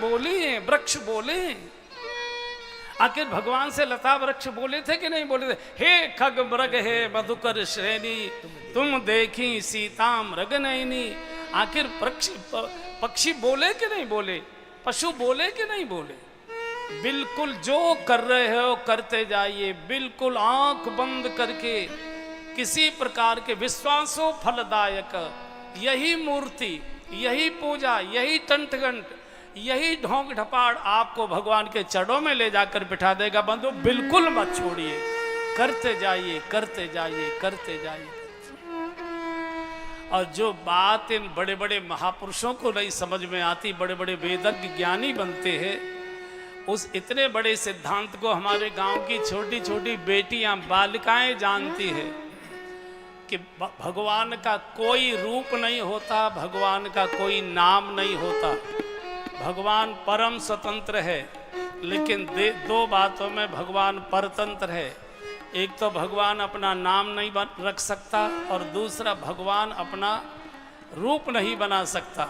बोली, वृक्ष बोले। आखिर भगवान से लता वृक्ष बोले थे कि नहीं बोले थे? हे खग मृग हे मधुकर श्रेणी, तुम देखी सीता मृग नैनी। आखिर पक्षी बोले कि नहीं बोले? पशु बोले कि नहीं बोले? बिल्कुल जो कर रहे हो करते जाइए, बिल्कुल आंख बंद करके, किसी प्रकार के विश्वासों फलदायक यही मूर्ति, यही पूजा, यही टंटगंट, यही ढोंग ढपाड़ आपको भगवान के चरणों में ले जाकर बिठा देगा। बंधु बिल्कुल मत छोड़िए, करते जाइए, करते जाइए, करते जाइए। और जो बात इन बड़े बड़े महापुरुषों को नहीं समझ में आती, बड़े बड़े वेदज्ञ ज्ञानी बनते हैं, उस इतने बड़े सिद्धांत को हमारे गांव की छोटी छोटी बेटियां, बालिकाएं जानती है कि भगवान का कोई रूप नहीं होता, भगवान का कोई नाम नहीं होता। भगवान परम स्वतंत्र है, लेकिन दो बातों में भगवान परतंत्र है। एक तो भगवान अपना नाम नहीं रख सकता, और दूसरा भगवान अपना रूप नहीं बना सकता।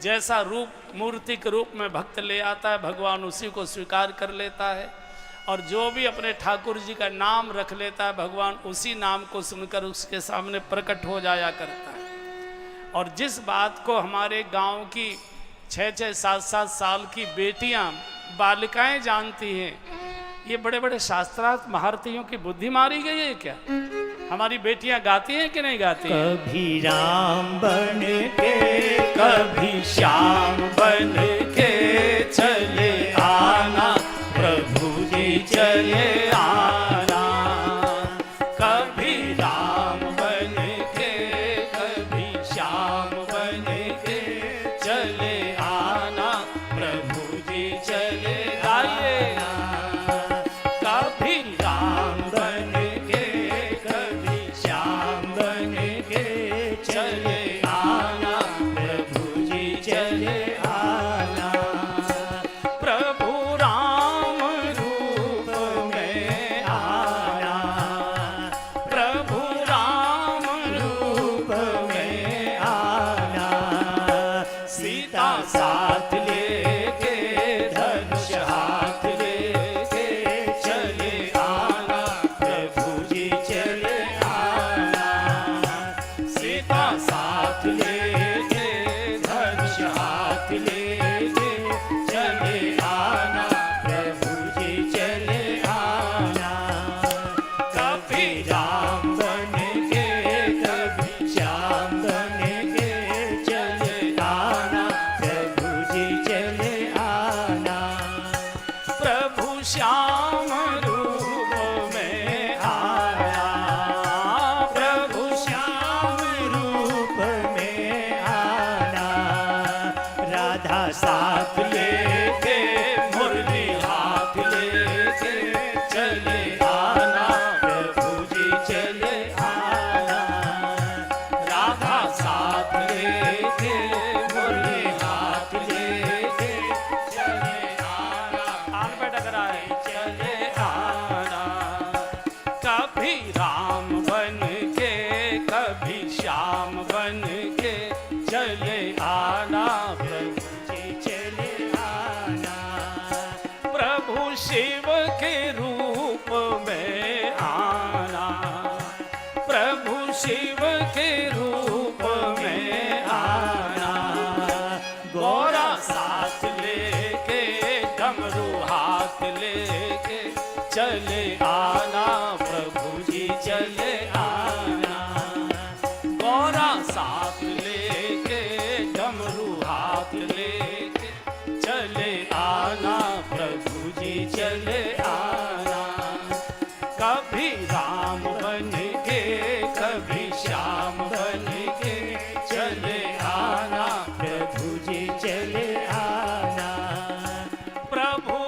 जैसा रूप मूर्ति के रूप में भक्त ले आता है, भगवान उसी को स्वीकार कर लेता है। और जो भी अपने ठाकुर जी का नाम रख लेता है, भगवान उसी नाम को सुनकर उसके सामने प्रकट हो जाया करता है। और जिस बात को हमारे गांव की 6-6, 7-7 साल की बेटियां, बालिकाएं जानती हैं, ये बड़े बड़े शास्त्रार्थ महारथियों की बुद्धि मारी गई है क्या? हमारी बेटियां गाती हैं कि नहीं गाती हैं? कभी राम बन के, कभी श्याम बन के चले आना, प्रभु जी चले आना। कभी राम बन के, कभी श्याम बन के चले आना, प्रभु जी चले आना। कभी राम बन के, कभी श्याम बन के चले आना, प्रभु जी चले आना। प्रभु राम रूप में आना, प्रभु राम रूप में आना। सीता साथ लेके, धनुष हाथ लेके चले आना, प्रभु जी चले आना। सीता साथ लेके, धनुष हाथ लेके चले आना, प्रभु जी चले आना। कभी राम बन के, कभी श्याम बन के चले आना, प्रभु जी चले आना। प्रभु श्याम रूप में आया, प्रभु श्याम रूप में आना। राधा साथ लेके, मुरली हाथ लेके चले आना, प्रभु जी चले आना। राधा साथ लेके, मुरली हाथ लेके चले आना, कान पे टकरा है, चले आना। कभी राम बन के, कभी श्याम बन के चले आना, प्रभु जी चले आना। प्रभु शिव के रूप में आना, प्रभु शिव के रूप में आना। गौरा साथ लेके, डमरू हाथ लेके चले आना, प्रभु जी चले आना। गौरा साथ लेके, डमरू हाथ लेके चले आना, प्रभु जी चले आना। कभी राम बन के, कभी श्याम बन के चले आना, प्रभु जी चले आना। प्रभु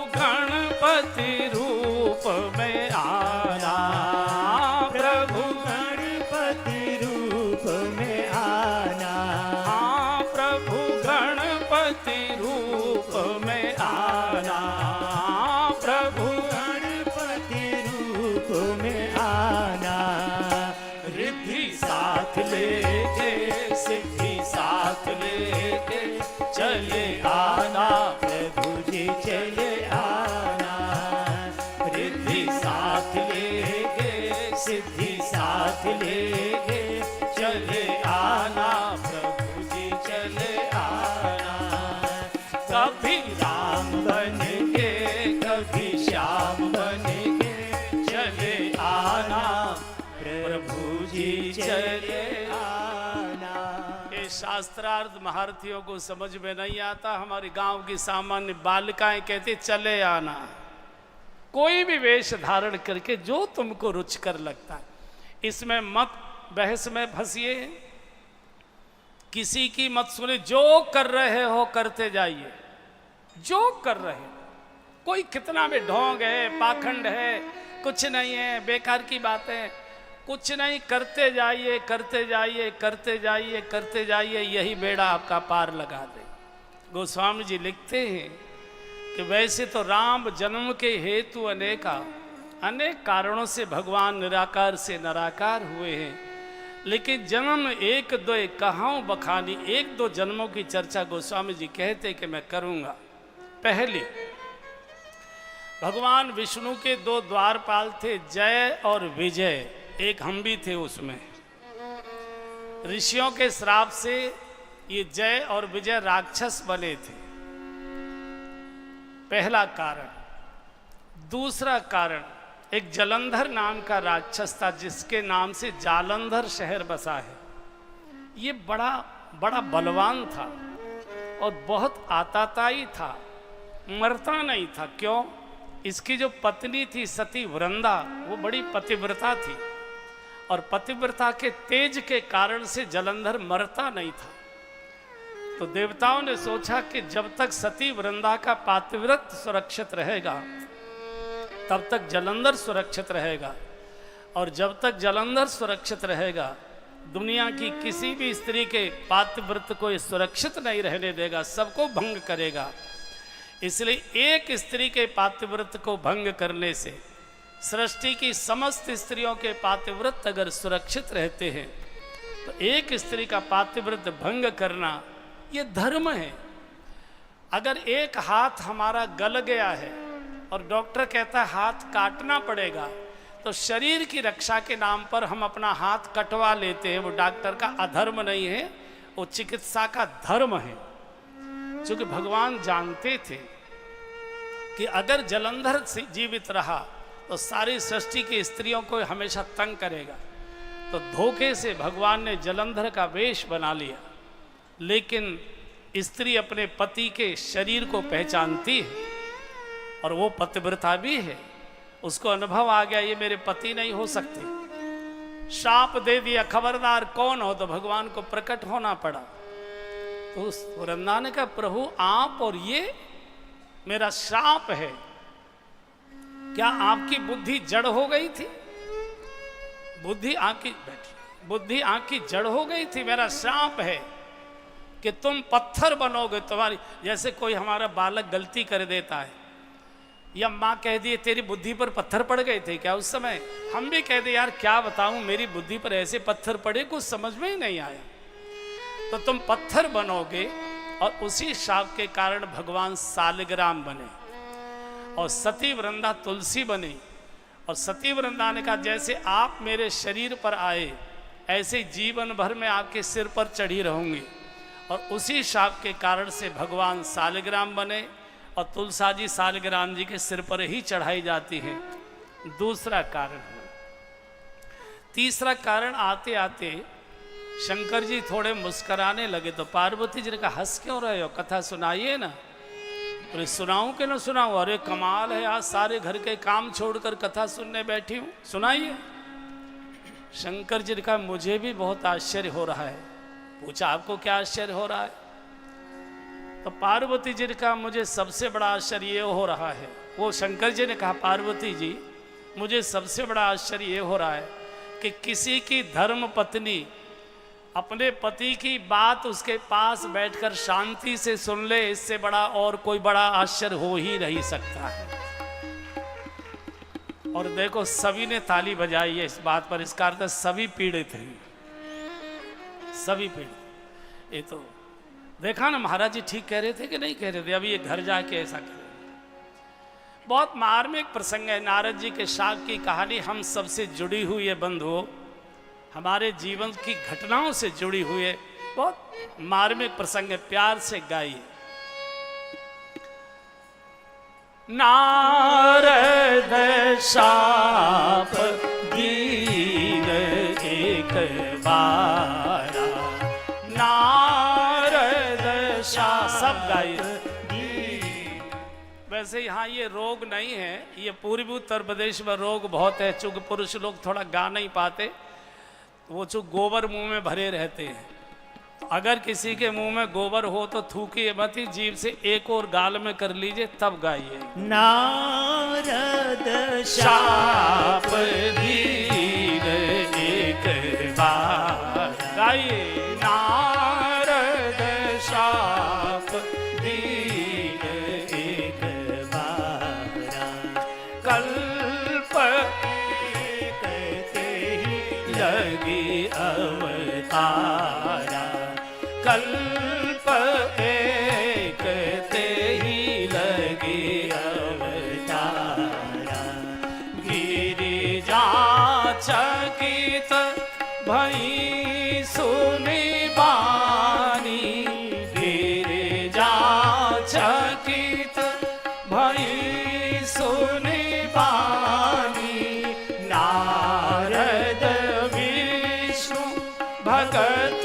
कभी राम बन के कभी श्याम बन के चले आना, प्रभु जी चले आना। ये शास्त्रार्थ महारथियों को समझ में नहीं आता। हमारे गांव की सामान्य बालिकाएं कहती चले आना। कोई भी वेश धारण करके जो तुमको रुचिकर लगता है, इसमें मत बहस में फंसिए, किसी की मत सुने। जो कर रहे हो करते जाइए, जो कर रहे हो। कोई कितना भी ढोंग है, पाखंड है, कुछ नहीं है, बेकार की बातें, कुछ नहीं, करते जाइए, करते जाइए, करते जाइए, करते जाइए, यही बेड़ा आपका पार लगा दे। गोस्वामी जी लिखते हैं कि वैसे तो राम जन्म के हेतु अनेक कारणों से भगवान निराकार से निराकार हुए हैं, लेकिन जन्म एक दो कहाऊं बखानी, एक दो जन्मों की चर्चा गोस्वामी जी कहते कि मैं करूंगा। पहले भगवान विष्णु के दो द्वारपाल थे, जय और विजय। एक हम भी थे उसमें। ऋषियों के श्राप से ये जय और विजय राक्षस बने थे, पहला कारण। दूसरा कारण, एक जलंधर नाम का राक्षस था जिसके नाम से जालंधर शहर बसा है। ये बड़ा बड़ा बलवान था और बहुत आताताई था, मरता नहीं था। क्यों? इसकी जो पत्नी थी सती वृंदा, वो बड़ी पतिव्रता थी और पतिव्रता के तेज के कारण से जलंधर मरता नहीं था। तो देवताओं ने सोचा कि जब तक सती वृंदा का पातिव्रत सुरक्षित रहेगा तब तक जलंधर सुरक्षित रहेगा, और जब तक जलंधर सुरक्षित रहेगा दुनिया की किसी भी स्त्री के पातिव्रत को सुरक्षित नहीं रहने देगा, सबको भंग करेगा। इसलिए एक स्त्री के पातिव्रत को भंग करने से सृष्टि की समस्त स्त्रियों के पातिव्रत अगर सुरक्षित रहते हैं तो एक स्त्री का पातिव्रत भंग करना ये धर्म है। अगर एक हाथ हमारा गल गया है और डॉक्टर कहता है हाथ काटना पड़ेगा, तो शरीर की रक्षा के नाम पर हम अपना हाथ कटवा लेते हैं। वो डॉक्टर का अधर्म नहीं है, वो चिकित्सा का धर्म है। क्योंकि भगवान जानते थे कि अगर जलंधर जीवित रहा तो सारी सृष्टि की स्त्रियों को हमेशा तंग करेगा। तो धोखे से भगवान ने जलंधर का वेश बना लिया, लेकिन स्त्री अपने पति के शरीर को पहचानती है और वो पतिव्रता भी है। उसको अनुभव आ गया ये मेरे पति नहीं हो सकते। शाप दे दिया, खबरदार कौन हो, तो भगवान को प्रकट होना पड़ा। तो उस वृंदा ने कहा प्रभु आप और ये मेरा शाप है। क्या आपकी बुद्धि जड़ हो गई थी? बुद्धि आपकी जड़ हो गई थी। मेरा शाप है कि तुम पत्थर बनोगे। तुम्हारी जैसे कोई हमारा बालक गलती कर देता है या माँ कह दिए तेरी बुद्धि पर पत्थर पड़ गए थे क्या उस समय, हम भी कह दे यार क्या बताऊं मेरी बुद्धि पर ऐसे पत्थर पड़े कुछ समझ में ही नहीं आया। तो तुम पत्थर बनोगे। और उसी शाप के कारण भगवान सालिग्राम बने और सती वृंदा तुलसी बनी। और सती वृंदा ने कहा जैसे आप मेरे शरीर पर आए ऐसे जीवन भर में आपके सिर पर चढ़ी रहूंगी। और उसी शाप के कारण से भगवान सालिग्राम बने और तुलसा जी सालिग्राम जी के सिर पर ही चढ़ाई जाती है। दूसरा कारण है। तीसरा कारण, आते आते शंकर जी थोड़े मुस्कराने लगे तो पार्वती जी ने कहा हंस क्यों रहे हो, कथा सुनाइए ना। बोले सुनाऊं कि ना सुनाऊं? अरे कमाल है, आज सारे घर के काम छोड़कर कथा सुनने बैठी हूं, सुनाइए। शंकर जी ने कहा मुझे भी बहुत आश्चर्य हो रहा है। पूछा आपको क्या आश्चर्य हो रहा है? तो पार्वती जी ने कहा मुझे सबसे बड़ा आश्चर्य ये हो रहा है। वो शंकर जी ने कहा पार्वती जी मुझे सबसे बड़ा आश्चर्य ये हो रहा है कि किसी की धर्म पत्नी अपने पति की बात उसके पास बैठकर शांति से सुन ले, इससे बड़ा और कोई बड़ा आश्चर्य हो ही नहीं सकता है। और देखो सभी ने ताली बजाई है इस बात पर, इसका अर्थ सभी पीड़ित हैं, सभी पीड़ित। ये तो देखा ना महाराज जी ठीक कह रहे थे कि नहीं कह रहे थे? अभी ये घर जाके ऐसा करें। बहुत मार्मिक प्रसंग है। नारद जी के शाप की कहानी हम सबसे जुड़ी हुई है बंधुओं, हमारे जीवन की घटनाओं से जुड़ी हुई है। बहुत मार्मिक प्रसंग है, प्यार से गाइए। नारद शाप दीन एक बारा, नारद शाप। सब गाइए। वैसे यहाँ ये रोग नहीं है, ये पूर्वी उत्तर प्रदेश में रोग बहुत है, चूंकि पुरुष लोग थोड़ा गा नहीं पाते, वो चूंकि गोबर मुंह में भरे रहते हैं। तो अगर किसी के मुंह में गोबर हो तो थूकिए मत ही, जीभ से एक और गाल में कर लीजिए तब गाइए। नारद शाप दीन एक बार, गाइए। नारद शाप दीन एक बारा, कल्प कहते ही लगी अवतारा, कल्प एक ते ही लगी अवतारा, गिरिजा चकित भई सुनी बानी, गिरिजा चकित भई सुनी बानी, नारद विष्णु भगत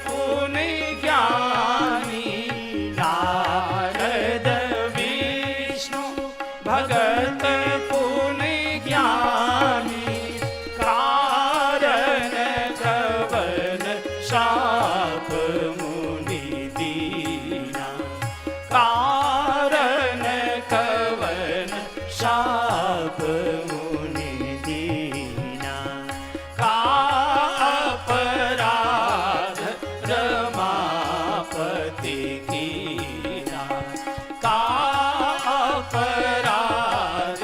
पुनि ज्ञानी, नारद विष्णु भगत पुनि ज्ञानी, कारण कवन शाप मुनि दीना, कारण कवन शाप मुनि दीना, का अपराध रमापति कीना, का अपराध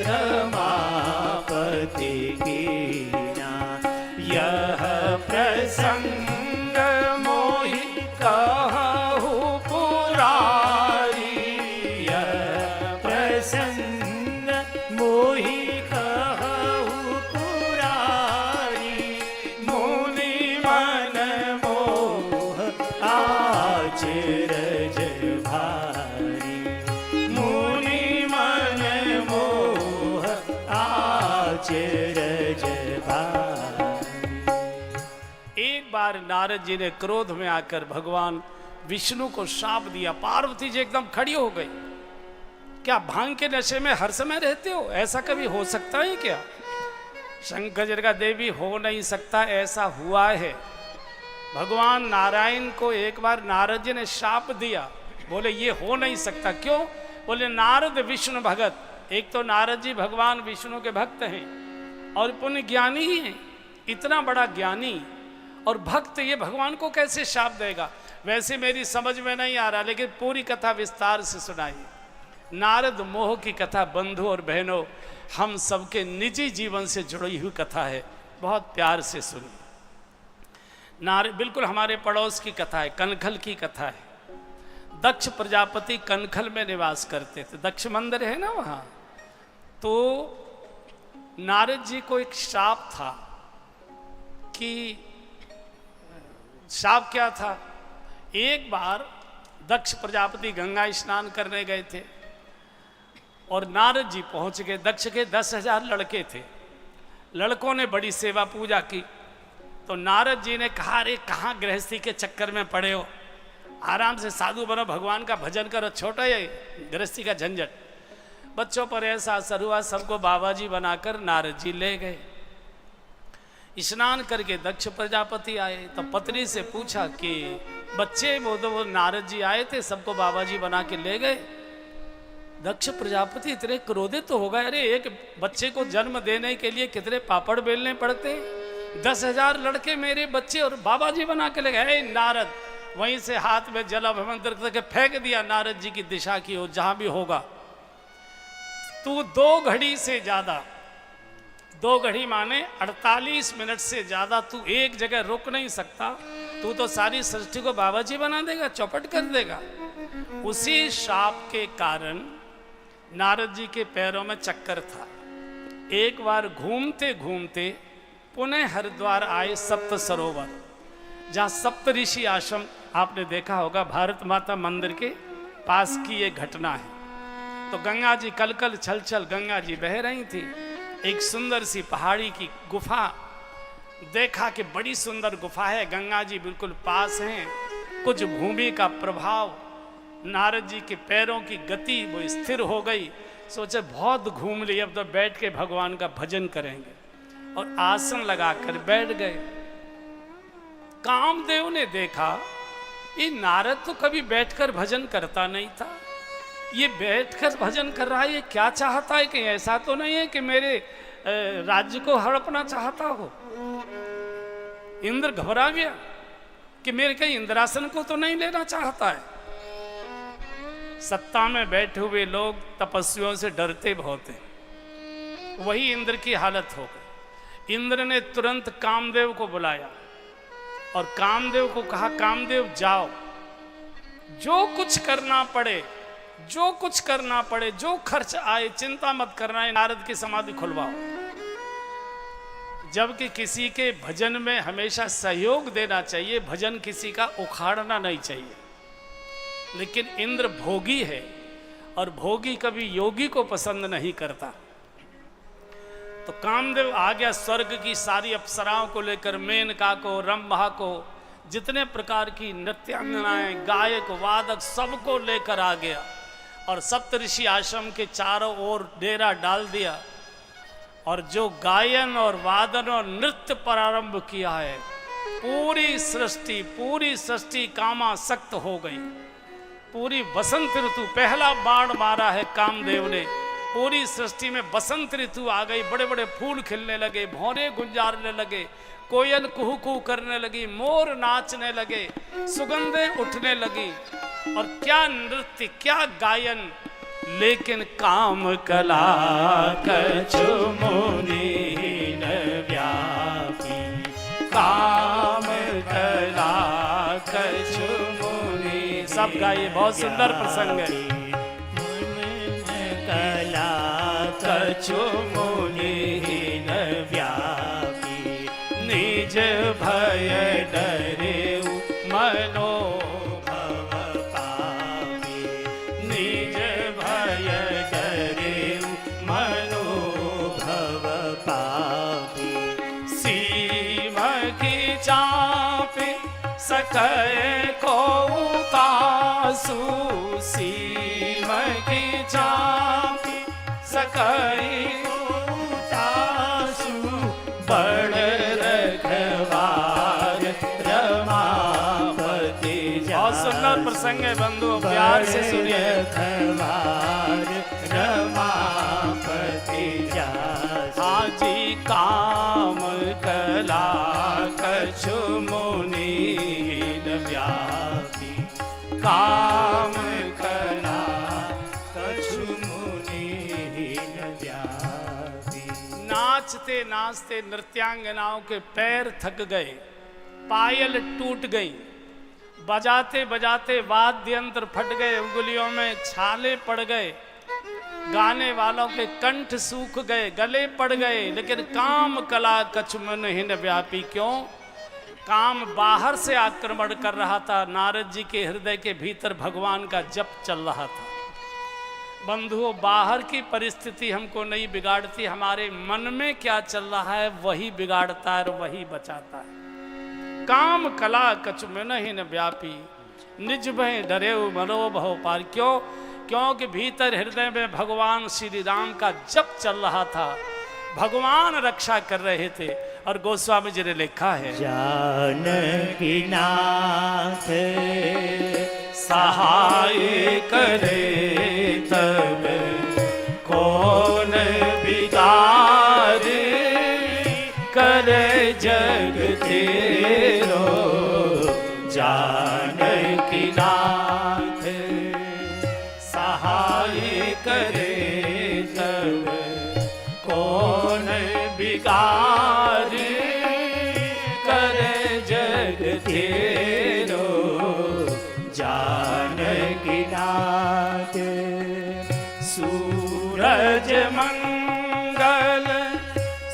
रमापति कीना, यह प्रसंग मोहि कहु पुरारी, यह प्रसन्न मोहि कहु पुरारी, मुनि मन मोह आचरज भारी, मुनि मन मोह आचरज भारी। एक बार नारद जी ने क्रोध में आकर भगवान विष्णु को शाप दिया। पार्वती जी एकदम खड़ी हो गई। क्या भांग के नशे में हर समय रहते हो? ऐसा कभी हो सकता है क्या? शंकर का देवी हो नहीं सकता, ऐसा हुआ है। भगवान नारायण को एक बार नारद जी ने शाप दिया, बोले ये हो नहीं सकता। क्यों? बोले नारद विष्णु भगत। एक तो नारद जी भगवान विष्णु के भक्त हैं और पुण्य ज्ञानी ही हैं। इतना बड़ा ज्ञानी और भक्त, ये भगवान को कैसे शाप देगा? वैसे मेरी समझ में नहीं आ रहा, लेकिन पूरी कथा विस्तार से सुनाई। नारद मोह की कथा बंधु और बहनों, हम सबके निजी जीवन से जुड़ी हुई कथा है, बहुत प्यार से सुनिए। नारद बिल्कुल हमारे पड़ोस की कथा है, कनखल की कथा है। दक्ष प्रजापति कनखल में निवास करते थे, दक्ष मंदिर है ना वहाँ। तो नारद जी को एक शाप था कि, शाप क्या था? एक बार दक्ष प्रजापति गंगा स्नान करने गए थे और नारद जी पहुंच गए। दक्ष के 10,000 लड़के थे। लड़कों ने बड़ी सेवा पूजा की। तो नारद जी ने कहा, अरे कहाँ गृहस्थी के चक्कर में पड़े हो, आराम से साधु बनो, भगवान का भजन करो, छोटा ये गृहस्थी का झंझट। बच्चों पर ऐसा असर हुआ, सबको बाबा जी बनाकर नारद जी ले गए। स्नान करके दक्ष प्रजापति आए तो पत्नी से पूछा कि बच्चे, वो नारद जी आए थे, सबको बाबा जी बना के ले गए। दक्ष प्रजापति इतने क्रोधित तो हो गए, अरे एक बच्चे को जन्म देने के लिए कितने पापड़ बेलने पड़ते हैं, 10,000 लड़के मेरे बच्चे और बाबा जी बना के ले गए। नारद वहीं से हाथ में जल अभिमंत्रित करके फेंक दिया नारद जी की दिशा की ओर, जहां भी होगा। तू 2 घड़ी से ज्यादा, 2 घड़ी माने 48 मिनट से ज्यादा तू एक जगह रुक नहीं सकता। तू तो सारी सृष्टि को बाबा जी बना देगा, चौपट कर देगा। उसी शाप के कारण नारद जी के पैरों में चक्कर था। एक बार घूमते घूमते पुनः हरिद्वार आए, सप्त सरोवर, जहाँ सप्त ऋषि आश्रम आपने देखा होगा, भारत माता मंदिर के पास की ये घटना है। तो गंगा जी कल कल छल छल गंगा जी बह रही थी। एक सुंदर सी पहाड़ी की गुफा देखा कि बड़ी सुंदर गुफा है, गंगा जी बिल्कुल पास हैं। कुछ भूमि का प्रभाव, नारद जी के पैरों की गति वो स्थिर हो गई। सोचे बहुत घूम लिए, अब तो बैठ के भगवान का भजन करेंगे, और आसन लगाकर बैठ गए। कामदेव ने देखा ये नारद तो कभी बैठकर भजन करता नहीं था, ये बैठकर भजन कर रहा है, ये क्या चाहता है? कि ऐसा तो नहीं है कि मेरे राज्य को हड़पना चाहता हो। इंद्र घबरा गया कि मेरे कहीं इंद्रासन को तो नहीं लेना चाहता है। सत्ता में बैठे हुए लोग तपस्वियों से डरते बहुत हैं, वही इंद्र की हालत हो गई। इंद्र ने तुरंत कामदेव को बुलाया और कामदेव को कहा, कामदेव जाओ, जो कुछ करना पड़े, जो कुछ करना पड़े, जो खर्च आए, चिंता मत करना है, नारद की समाधि खुलवाओ। जबकि किसी के भजन में हमेशा सहयोग देना चाहिए, भजन किसी का उखाड़ना नहीं चाहिए। लेकिन इंद्र भोगी है और भोगी कभी योगी को पसंद नहीं करता। तो कामदेव आ गया, स्वर्ग की सारी अप्सराओं को लेकर, मेनका को, रंभा को, जितने प्रकार की नृत्यांगनाएं, गायक, वादक, सबको लेकर आ गया और सप्तऋषि आश्रम के चारों ओर डेरा डाल दिया। और जो गायन और वादन और नृत्य प्रारंभ किया है, पूरी सृष्टि कामासक्त हो गई। पूरी बसंत ऋतु, पहला बाण मारा है कामदेव ने, पूरी सृष्टि में बसंत ऋतु आ गई। बड़े बड़े फूल खिलने लगे, भौरे गुंजारने लगे, कोयल कुहू कुहू करने लगी, मोर नाचने लगे, सुगंधें उठने लगी। और क्या नृत्य, क्या गायन! लेकिन काम कला कछु मुनि न व्यापी, काम कला कछु मुनि। सब गाइए, बहुत सुंदर प्रसंग है। कला कछु मुनि न व्यापी, निज भय डरे मनो सकय को तासु, सीम की चापी सकय को तासु, बड़ रखवार रमापति जा। बहुत सुंदर प्रसंग है बंधु, प्यार से सुनिए। रखवार रमापति जा, हाजी काम कला कछु मुनि न व्यापी, काम कला कछु मुनि न व्यापी। नाचते नाचते नृत्यांगनाओं के पैर थक गए, पायल टूट गई, बजाते बजाते वाद्य यंत्र फट गए, उंगलियों में छाले पड़ गए, गाने वालों के कंठ सूख गए, गले पड़ गए। लेकिन काम कला कछु मुनि न व्यापी। क्यों? काम बाहर से आक्रमण कर रहा था, नारद जी के हृदय के भीतर भगवान का जप चल रहा था। बंधुओं, बाहर की परिस्थिति हमको नहीं बिगाड़ती, हमारे मन में क्या चल रहा है वही बिगाड़ता है और वही बचाता है। काम कला कछु मुनि न व्यापी, निज भय डरे मनोभव पार। क्यों? क्योंकि भीतर हृदय में भगवान श्री राम का जप चल रहा था, भगवान रक्षा कर रहे थे। और गोस्वामी जी ने लिखा है, जानकी नाथ सहाय करे तब कौन बिगाड़, करे जग तेरो जानकी नाथ सहाय करे तब कौन बिगाड़, करे जग तेरो जानकी नाथ। सूरज मंगल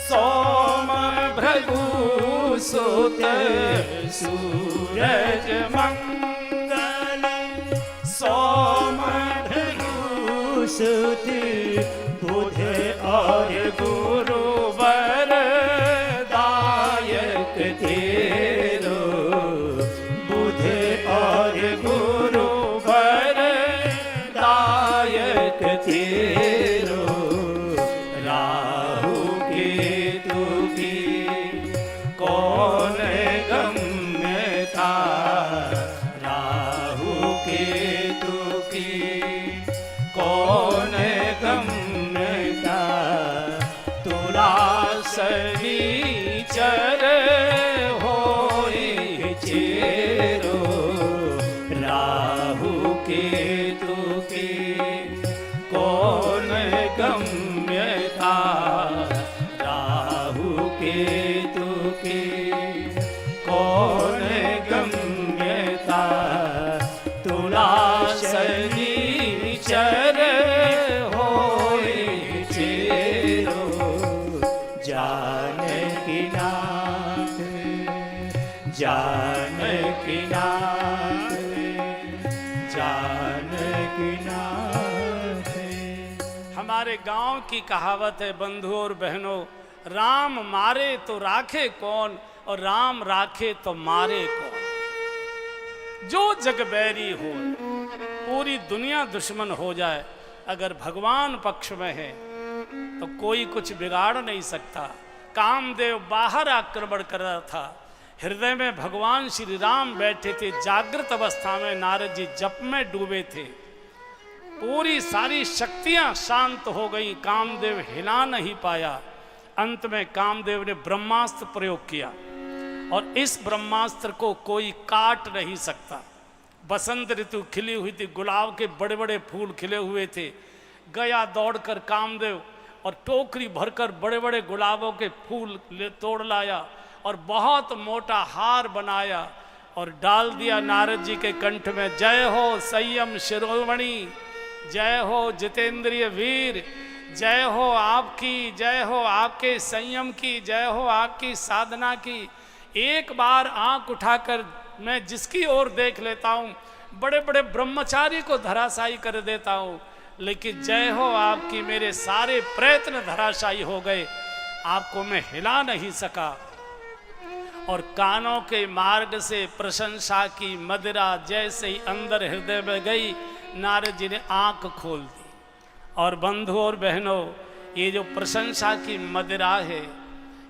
सोम भृगु सुत, सूरज मंगल सोम भृगु सुत बुध और गुरुवर दायक तेरो, बुध और गुरुवर दायक तेरो। राहु केतु की कौन गम्यता, राहु केतु की कौन गम्यता। तुला शनीचर होए चेरो, राहु केतु की कौन गम्यता, राहु केतु की कौन गम्यता। तुला शनीचर होए चेरो, जानकी नाथ, जानकी नाथ, जानकी नाथ। हमारे गांव की कहावत है बंधुओं और बहनों, राम मारे तो राखे कौन और राम राखे तो मारे कौन। जो जग बैरी हो, पूरी दुनिया दुश्मन हो जाए, अगर भगवान पक्ष में है तो कोई कुछ बिगाड़ नहीं सकता। कामदेव बाहर आक्रमण कर रहा था, हृदय में भगवान श्री राम बैठे थे, जागृत अवस्था में नारद जी जप में डूबे थे। पूरी सारी शक्तियां शांत हो गई, कामदेव हिला नहीं पाया। अंत में कामदेव ने ब्रह्मास्त्र प्रयोग किया और इस ब्रह्मास्त्र को कोई काट नहीं सकता। बसंत ऋतु खिली हुई थी, गुलाब के बड़े बड़े फूल खिले हुए थे। गया दौड़कर कामदेव और टोकरी भरकर बड़े बड़े गुलाबों के फूल तोड़ लाया और बहुत मोटा हार बनाया और डाल दिया नारद जी के कंठ में। जय हो संयम शिरोमणि, जय हो जितेंद्रिय वीर, जय हो आपकी, जय हो आपके संयम की, जय हो आपकी साधना की। एक बार आंख उठाकर मैं जिसकी ओर देख लेता हूँ, बड़े बड़े ब्रह्मचारी को धराशायी कर देता हूँ, लेकिन जय हो आपकी, मेरे सारे प्रयत्न धराशायी हो गए, आपको मैं हिला नहीं सका। और कानों के मार्ग से प्रशंसा की मदिरा जैसे ही अंदर हृदय में गई, नारद जी ने आंख खोल दी। और बंधुओं और बहनों, ये जो प्रशंसा की मदिरा है,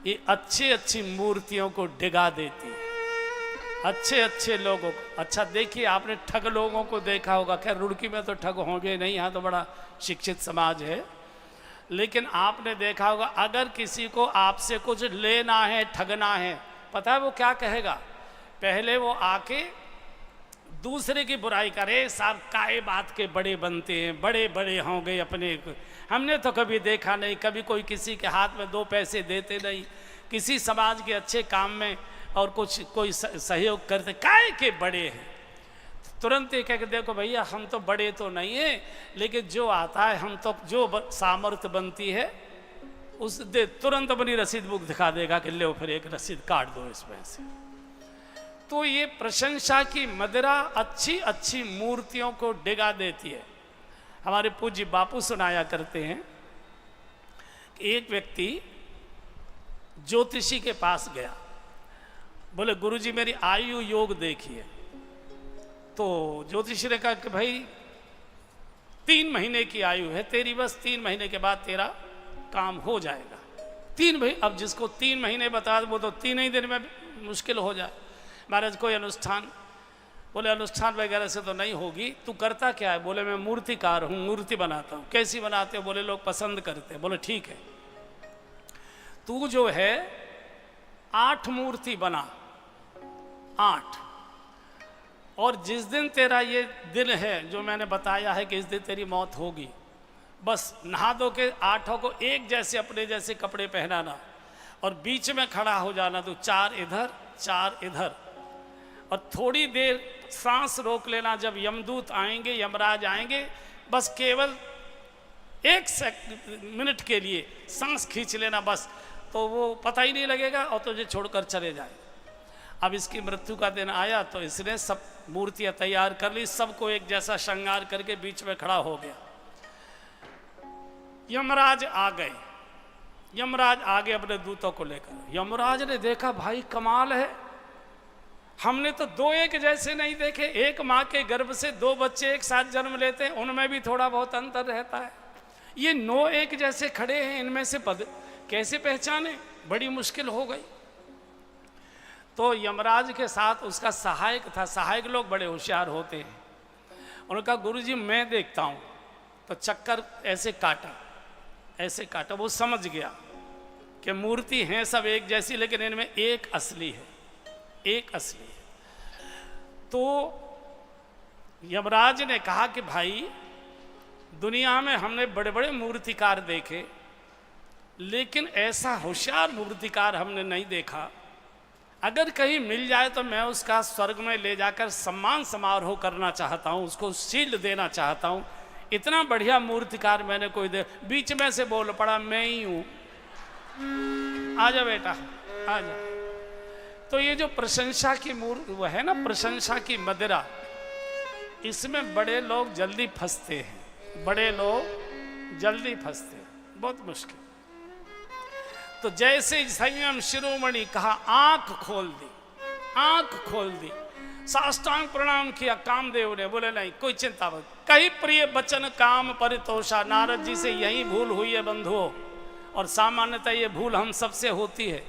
ये अच्छी अच्छी मूर्तियों को डिगा देती है, अच्छे अच्छे लोगों को। अच्छा देखिए, आपने ठग लोगों को देखा होगा, खैर रुड़की में तो ठग होंगे नहीं, यहाँ तो बड़ा शिक्षित समाज है, लेकिन आपने देखा होगा अगर किसी को आपसे कुछ लेना है, ठगना है, पता है वो क्या कहेगा? पहले वो आके दूसरे की बुराई करे, साहब काहे बात के बड़े बनते हैं, बड़े बड़े होंगे अपने। हमने तो कभी देखा नहीं, कभी कोई किसी के हाथ में 2 पैसे देते नहीं, किसी समाज के अच्छे काम में और कुछ कोई सहयोग करते, काहे के बड़े हैं। तुरंत ये कह के देखो भैया हम तो बड़े तो नहीं है, लेकिन जो आता है हम तो जो सामर्थ्य बनती है उस दे, तुरंत अपनी रसीद बुक दिखा देगा कि ले फिर एक रसीद काट दो इसमें से। तो ये प्रशंसा की मदिरा अच्छी अच्छी मूर्तियों को डिगा देती है। हमारे पूज्य बापू सुनाया करते हैं कि एक व्यक्ति ज्योतिषी के पास गया, बोले गुरुजी मेरी आयु योग देखिए। तो ज्योतिषी ने कहा कि भाई 3 महीने की आयु है तेरी, बस 3 महीने के बाद तेरा काम हो जाएगा। 3 भाई, अब जिसको 3 महीने बता दो वो तो 3 ही दिन में मुश्किल हो जाए। महाराज कोई अनुष्ठान? बोले अनुष्ठान वगैरह से तो नहीं होगी, तू करता क्या है? बोले मैं मूर्तिकार हूँ, मूर्ति बनाता हूँ। कैसी बनाते हो? बोले लोग पसंद करते हैं। बोले ठीक है, तू जो है 8 मूर्ति बना, 8, और जिस दिन तेरा ये दिन है जो मैंने बताया है कि इस दिन तेरी मौत होगी, बस नहा धो के 8 को एक जैसे अपने जैसे कपड़े पहनाना और बीच में खड़ा हो जाना, तो 4 इधर 4 इधर, और थोड़ी देर सांस रोक लेना। जब यमदूत आएंगे, यमराज आएंगे, बस केवल 1 मिनट के लिए सांस खींच लेना बस, तो वो पता ही नहीं लगेगा और तुझे छोड़कर चले जाए। अब इसकी मृत्यु का दिन आया तो इसने सब मूर्तियां तैयार कर ली, सबको एक जैसा श्रृंगार करके बीच में खड़ा हो गया। यमराज आ गए। यमराज आगे अपने दूतों को लेकर। यमराज ने देखा भाई कमाल है, हमने तो दो एक जैसे नहीं देखे। एक माँ के गर्भ से दो बच्चे एक साथ जन्म लेते हैं, उनमें भी थोड़ा बहुत अंतर रहता है। ये 9 एक जैसे खड़े हैं, इनमें से पद कैसे पहचाने? बड़ी मुश्किल हो गई। तो यमराज के साथ उसका सहायक था। सहायक लोग बड़े होशियार होते हैं। उन्होंने कहा गुरुजी मैं देखता हूँ। तो चक्कर ऐसे काटा, ऐसे काटा। वो समझ गया कि मूर्ति हैं सब एक जैसी, लेकिन इनमें एक असली है, एक असली है। तो यमराज ने कहा कि भाई दुनिया में हमने बड़े बड़े मूर्तिकार देखे, लेकिन ऐसा होशियार मूर्तिकार हमने नहीं देखा। अगर कहीं मिल जाए तो मैं उसका स्वर्ग में ले जाकर सम्मान समारोह करना चाहता हूँ, उसको शील्ड देना चाहता हूँ। इतना बढ़िया मूर्तिकार मैंने कोई दे। बीच में से बोल पड़ा मैं ही हूँ, आजा बेटा आजा। तो ये जो प्रशंसा की वो है ना, प्रशंसा की मदिरा, इसमें बड़े लोग जल्दी फंसते हैं, बड़े लोग जल्दी फंसते हैं, बहुत मुश्किल। तो जैसे संयम शिरोमणि कहा, आंख खोल दी, आंख खोल दी, साष्टांग प्रणाम किया। कामदेव ने बोले नहीं कोई चिंता मत, कहीं प्रिय बचन काम परितोषा। नारद जी से यही भूल हुई है बंधुओं, और सामान्यतः ये भूल हम सबसे होती है।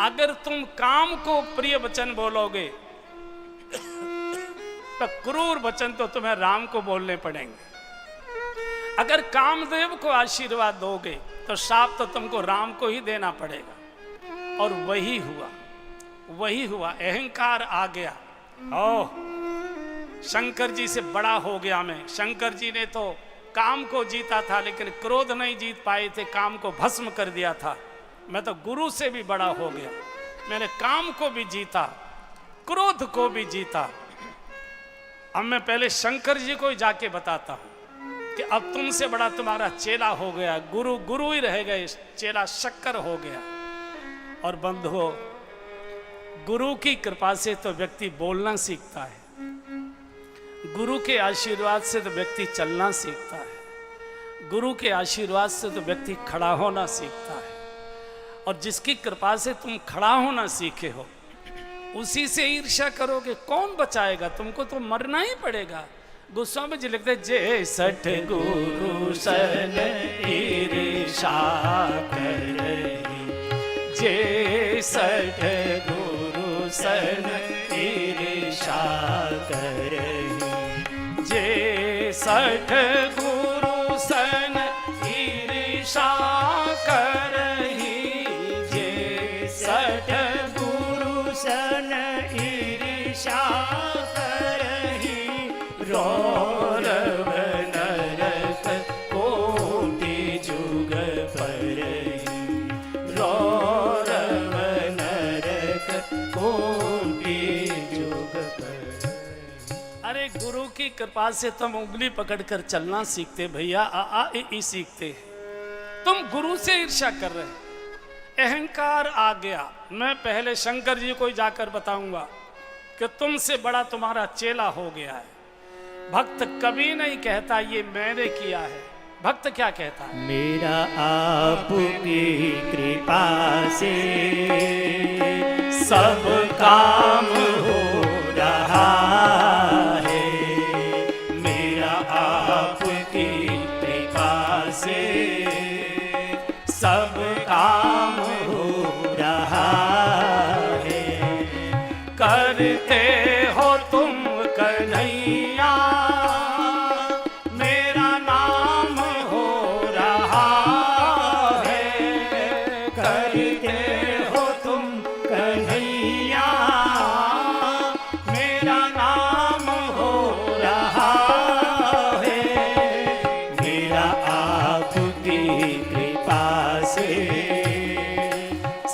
अगर तुम काम को प्रिय वचन बोलोगे तो क्रूर वचन तो तुम्हें राम को बोलने पड़ेंगे। अगर कामदेव को आशीर्वाद दोगे तो शाप तो तुमको राम को ही देना पड़ेगा। और वही हुआ, वही हुआ। अहंकार आ गया। ओह शंकर जी से बड़ा हो गया मैं। शंकर जी ने तो काम को जीता था, लेकिन क्रोध नहीं जीत पाए थे, काम को भस्म कर दिया था। मैं तो गुरु से भी बड़ा हो गया, मैंने काम को भी जीता, क्रोध को भी जीता। अब मैं पहले शंकर जी को ही जाके बताता हूं कि अब तुमसे बड़ा तुम्हारा चेला हो गया। गुरु गुरु ही रह गए, चेला शक्कर हो गया। और बंधुओं, गुरु की कृपा से तो व्यक्ति बोलना सीखता है, गुरु के आशीर्वाद से तो व्यक्ति चलना सीखता है, गुरु के आशीर्वाद से तो व्यक्ति खड़ा होना सीखता है। और जिसकी कृपा से तुम खड़ा होना सीखे हो, उसी से ईर्ष्या करोगे कौन बचाएगा? तुमको तो मरना ही पड़ेगा। गोस्वामी जी लिखते, जे सठ गुरु सन ईर्ष्या करही, जे सठ गुरु सन ईर्ष्या करही, जे सठ गुरु सन ईर्ष्या करही, जे सठ गुरु सन ईर्ष्या करही, रौरव नरक कोटि जुग परही, रौरव नरक कोटि जुग परही। अरे गुरु की कृपा से तुम उंगली पकड़कर चलना सीखते भैया, आ ई सीखते। तुम गुरु से ईर्ष्या कर रहे, अहंकार आ गया। मैं पहले शंकर जी को ही जाकर बताऊंगा कि तुमसे बड़ा तुम्हारा चेला हो गया है। भक्त कभी नहीं कहता ये मैंने किया है। भक्त क्या कहता है? मेरा आपकी कृपा से सब काम हो रहा है, मेरा आपकी कृपा से सब काम हो रहा है। करते हो तुम कन्हैया, मेरा नाम हो रहा है। करते हो तुम कन्हैया, मेरा नाम हो रहा है। मेरा आपकी कृपा से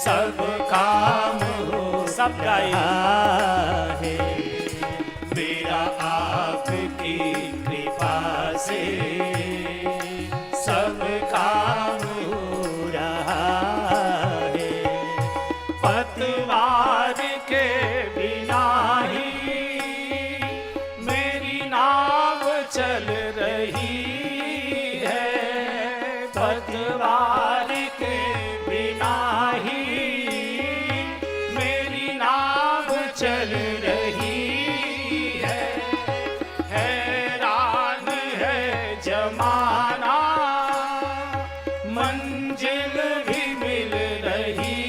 सब काम हो सब गाइए। रहा है, मेरा आपकी कृपा से सब काम हो रहा है। पतवार के बिना ही मेरी नाव चल रही है। पतवार के बिना ही मेरी नाव चल रही है। हैरान है जमाना, मंजिल भी मिल रही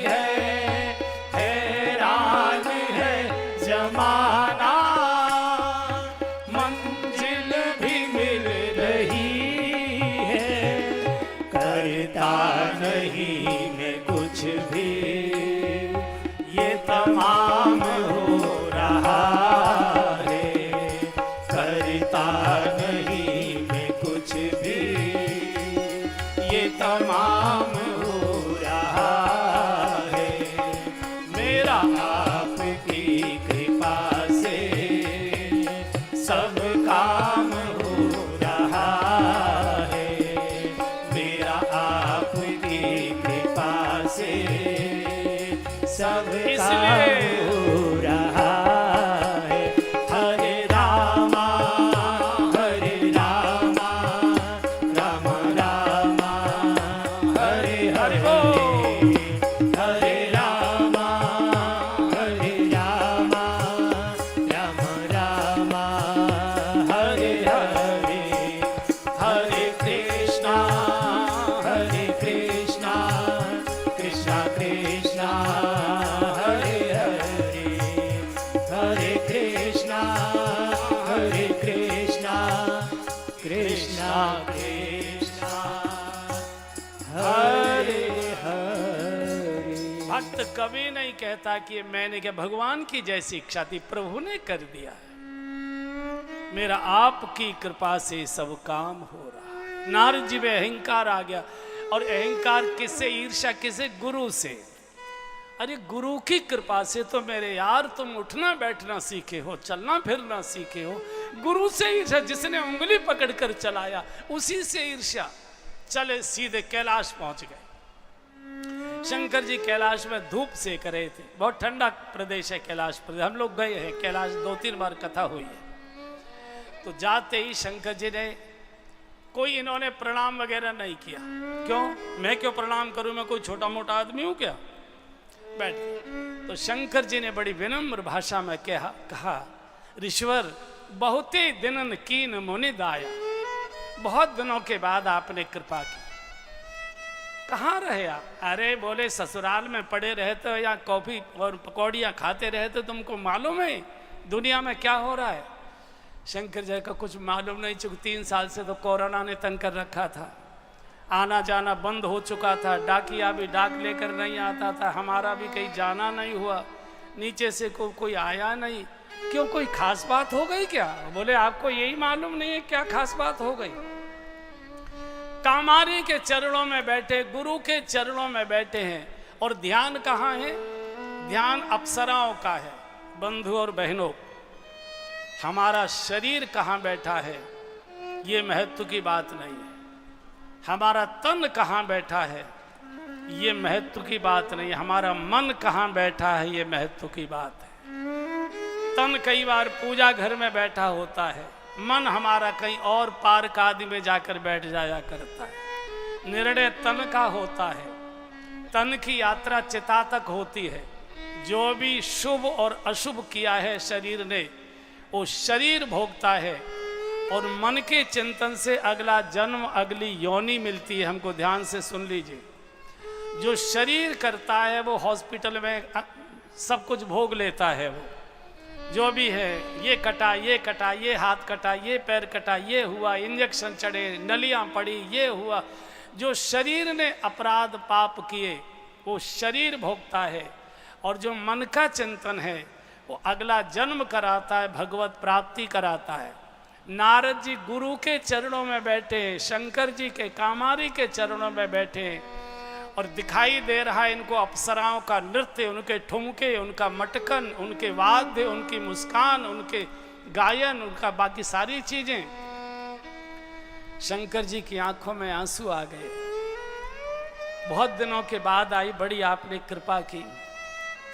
है। हैरान है जमाना, मंजिल भी मिल रही है। करता नहीं मैं कुछ भी, ये तमाम हो रहा है। करता नहीं मैं कुछ भी, ये तमाम हो रहा है। मेरा आपकी कृपा से सब काम हो रहा है। मेरा आपकी कृपा से सब काम हो रहा है। हरे रामा राम रामा हरे हरे। हरे रामा राम रामा हरे हरे। हरे कृष्णा कृष्णा कृष्णा हरे हरे। हरे कृष्णा कृष्णा कृष्णा हरे हरे। भक्त कभी नहीं कहता कि ये मैंने क्या, भगवान की जैसी इच्छा थी प्रभु ने कर दिया है। मेरा आपकी कृपा से सब काम हो रहा है। नारद जी में अहंकार आ गया, और अहंकार किससे? ईर्ष्या किसे? गुरु से। अरे गुरु की कृपा से तो मेरे यार तुम उठना बैठना सीखे हो, चलना फिरना सीखे हो। गुरु से ईर्ष्या, जिसने उंगली पकड़कर चलाया उसी से ईर्ष्या। चले सीधे कैलाश पहुंच गए। शंकर जी कैलाश में धूप सेक रहे थे। बहुत ठंडा प्रदेश है कैलाश प्रदेश, हम लोग गए हैं कैलाश, 2-3 बार कथा हुई है। तो जाते ही शंकर जी ने कोई इन्होंने प्रणाम वगैरह नहीं किया। क्यों? मैं क्यों प्रणाम करूं? मैं कोई छोटा मोटा आदमी हूं क्या? बैठ गए। तो शंकर जी ने बड़ी विनम्र भाषा में कहा, ऋषवर बहुत ही दिनन कीन मुनि दाया। बहुत दिनों के बाद आपने कृपा की। कहाँ रहे आप? अरे बोले ससुराल में पड़े रहते हो या कॉफी और पकौड़ियाँ खाते रहते, तुमको मालूम है दुनिया में क्या हो रहा है? शंकर जी का कुछ मालूम नहीं, चूंकि 3 साल से तो कोरोना ने तंग कर रखा था। आना जाना बंद हो चुका था, डाकिया भी डाक लेकर नहीं आता था, हमारा भी कहीं जाना नहीं हुआ, नीचे से कोई आया नहीं। क्यों, कोई खास बात हो गई क्या? बोले आपको यही मालूम नहीं है क्या खास बात हो गई? कामारी के चरणों में बैठे, गुरु के चरणों में बैठे हैं, और ध्यान कहाँ है? ध्यान अप्सराओं का है। बंधु और बहनों, हमारा शरीर कहाँ बैठा है ये महत्व की बात नहीं है। हमारा तन कहाँ बैठा है ये महत्व की बात नहीं है। हमारा मन कहाँ बैठा है ये महत्व की बात है। तन कई बार पूजा घर में बैठा होता है, मन हमारा कहीं और पार्क आदि में जाकर बैठ जाया करता है। निर्णय तन का होता है। तन की यात्रा चिता तक होती है। जो भी शुभ और अशुभ किया है शरीर ने, वो शरीर भोगता है, और मन के चिंतन से अगला जन्म, अगली योनि मिलती है। हमको ध्यान से सुन लीजिए। जो शरीर करता है वो हॉस्पिटल में सब कुछ भोग लेता है। वो जो भी है, ये कटा, ये कटा, ये हाथ कटा, ये पैर कटा, ये हुआ, इंजेक्शन चढ़े, नलियां पड़ी, ये हुआ। जो शरीर ने अपराध पाप किए वो शरीर भोगता है, और जो मन का चिंतन है वो अगला जन्म कराता है, भगवत प्राप्ति कराता है। नारद जी गुरु के चरणों में बैठे, शंकर जी के कामारी के चरणों में बैठे, और दिखाई दे रहा है इनको अप्सराओं का नृत्य, उनके ठुमके, उनका मटकन, उनके वाद्य, उनकी मुस्कान, उनके गायन, उनका बाकी सारी चीजें। शंकर जी की आंखों में आंसू आ गए। बहुत दिनों के बाद आई, बड़ी आपने कृपा की।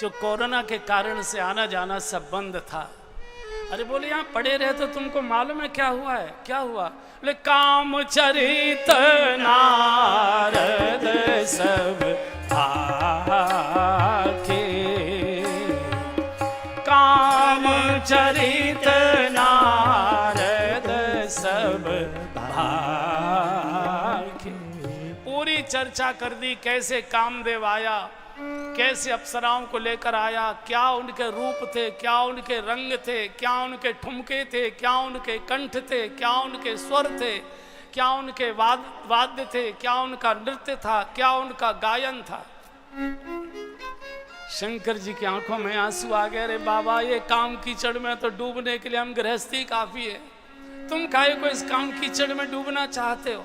जो कोरोना के कारण से आना जाना सब बंद था, अरे बोले यहाँ पड़े रहे तो तुमको मालूम है क्या हुआ है? क्या हुआ? बोले काम चरित नारद सब भाखे, काम चरित नारद सब भाखे। पूरी चर्चा कर दी, कैसे कामदेव आया, कैसे अप्सराओं को लेकर आया, क्या उनके रूप थे, क्या उनके रंग थे, क्या उनके ठुमके थे, क्या उनके कंठ थे, क्या उनके स्वर थे, क्या उनके वाद्य थे, क्या उनका नृत्य था, क्या उनका गायन था। शंकर जी की आंखों में आंसू आ गए। अरे बाबा, ये काम कीचड़ में तो डूबने के लिए हम गृहस्थी काफी है, तुम काहे को इस काम कीचड़ में डूबना चाहते हो?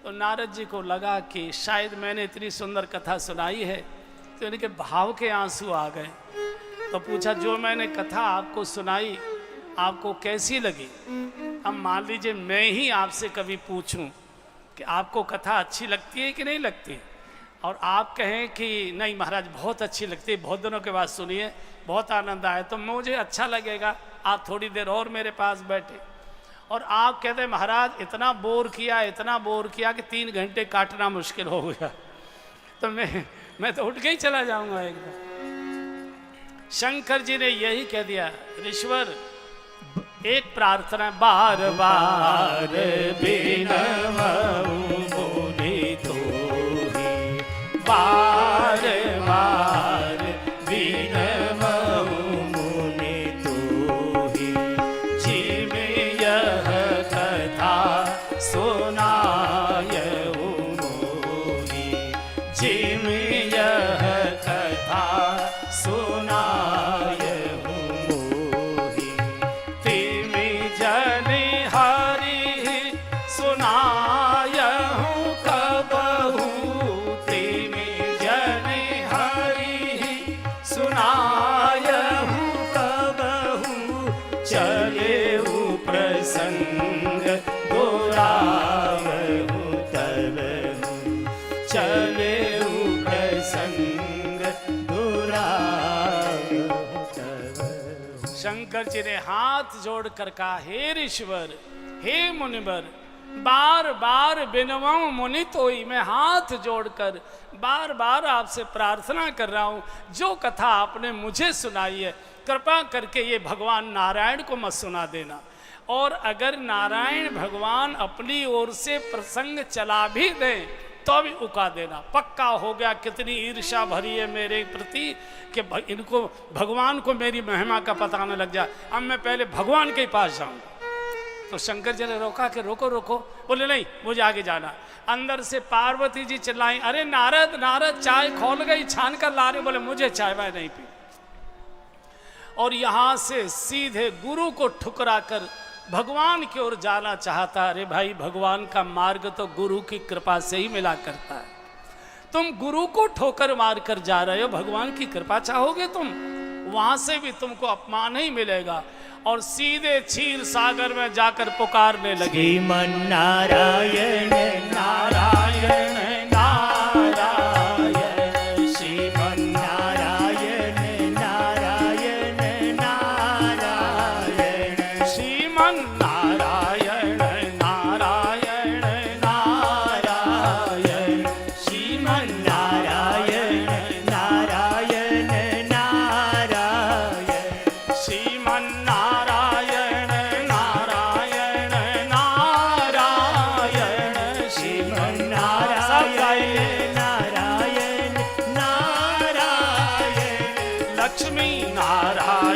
तो नारद जी को लगा कि शायद मैंने इतनी सुंदर कथा सुनाई है, तो इनके भाव के आंसू आ गए। तो पूछा, जो मैंने कथा आपको सुनाई आपको कैसी लगी? अब मान लीजिए मैं ही आपसे कभी पूछूं कि आपको कथा अच्छी लगती है कि नहीं लगती, और आप कहें कि नहीं महाराज बहुत अच्छी लगती है, बहुत दिनों के बाद सुनिए, बहुत आनंद आया, तो मुझे अच्छा लगेगा आप थोड़ी देर और मेरे पास बैठे। और आप कहते महाराज इतना बोर किया कि 3 घंटे काटना मुश्किल हो गया, तो मैं तो उठ के ही चला जाऊंगा एकदम। शंकर जी ने यही कह दिया, ऋषवर एक प्रार्थना, बार बार बिनमऊ मुनि तोहि, बार बार बिनमऊ मुनि तोहि, जिमे यह कथा सुनायऊ मोहि, जिमे यह कथा सुनायऊ मोहि, तिमि जनि हरि सुनायहु कबहु, तिमि जनि हरि सुनायहु कबहु, चलेउ प्रसंग दोहरावहु तबहु, चलेउ प्रसंग दोहरावहु तबहु। शंकर जी ने हाथ जोड़कर कहा, हे ऋषवर, हे मुनिवर, बार बार बिनवाऊं मुनि तोई, मैं हाथ जोड़कर बार बार आपसे प्रार्थना कर रहा हूं, जो कथा आपने मुझे सुनाई है कृपा करके ये भगवान नारायण को मत सुना देना, और अगर नारायण भगवान अपनी ओर से प्रसंग चला भी दें तो भी उका देना। पक्का हो गया, कितनी ईर्ष्या भरी है मेरे प्रति कि इनको भगवान को मेरी महिमा का पता न लग जाए, अब मैं पहले भगवान के पास जाऊंगा। तो शंकर जी ने रोका कि रोको रोको, बोले नहीं मुझे आगे जाना। अंदर से पार्वती जी चिल्लाई, अरे नारद नारद चाय खोल गई, छान कर ला रहे। बोले मुझे चाय वाय नहीं पी। और यहां से सीधे गुरु को ठुकरा कर भगवान की ओर जाना चाहता। अरे भाई, भगवान का मार्ग तो गुरु की कृपा से ही मिला करता है, तुम गुरु को ठोकर मार कर जा रहे हो, भगवान की कृपा चाहोगे तुम, वहां से भी तुमको अपमान ही मिलेगा। और सीधे क्षीर सागर में जाकर पुकारने लगे, श्रीमन नारायण नारायण नारायण, श्रीमन नारायण नारायण नारायण, श्रीमन नारायण नारायण नारायण, श्रीमन नारायण नारायण नारायण, श्रीमन नारायण नारायण नारायण, श्रीमन नारायण नारायण नारायण, लक्ष्मी नारायण